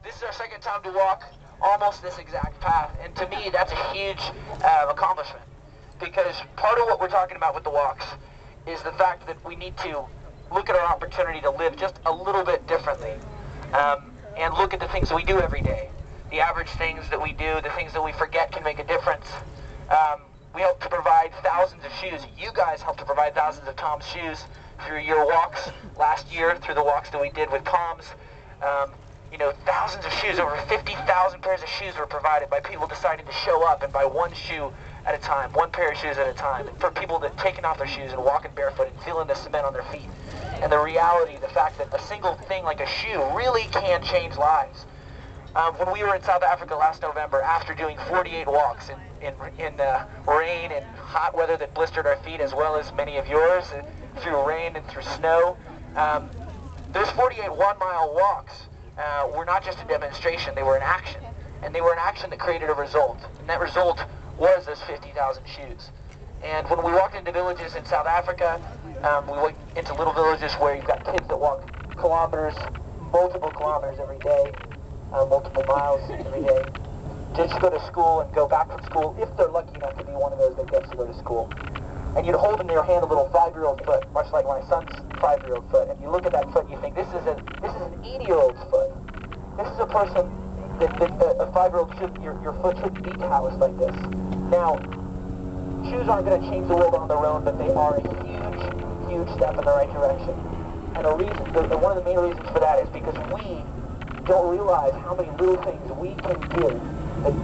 This is our second time to walk almost this exact path, and to me, that's a huge accomplishment, because part of what we're talking about with the walks is the fact that we need to look at our opportunity to live just a little bit differently, and look at the things that we do every day, the average things that we do, the things that we forget can make a difference. We help to provide thousands of shoes. You guys help to provide thousands of Tom's shoes through your walks last year, through the walks that we did with Tom's. Thousands of shoes, over 50,000 pairs of shoes were provided by people deciding to show up and buy one shoe at a time, one pair of shoes at a time, and for people that taking off their shoes and walking barefoot and feeling the cement on their feet. And the reality, the fact that a single thing like a shoe really can change lives. When we were in South Africa last November, after doing 48 walks in rain and hot weather that blistered our feet, as well as many of yours, through rain and through snow, those 48 one-mile walks were not just a demonstration, they were an action. And they were an action that created a result. And that result was those 50,000 shoes. And when we walked into villages in South Africa, we went into little villages where you've got kids that walk kilometers, multiple kilometers every day, multiple miles every day, just to go to school and go back from school, if they're lucky enough to be one of those that gets to go to school. And you'd hold in your hand a little 5-year-old foot, much like my son's 5-year-old foot, and you look at that foot and you think, this is an 80-year-old's foot. This is a person that a 5-year-old your foot shouldn't be calloused like this. Now, shoes aren't going to change the world on their own, but they are a huge, huge step in the right direction. And one of the main reasons for that is because we don't realize how many little things we can do that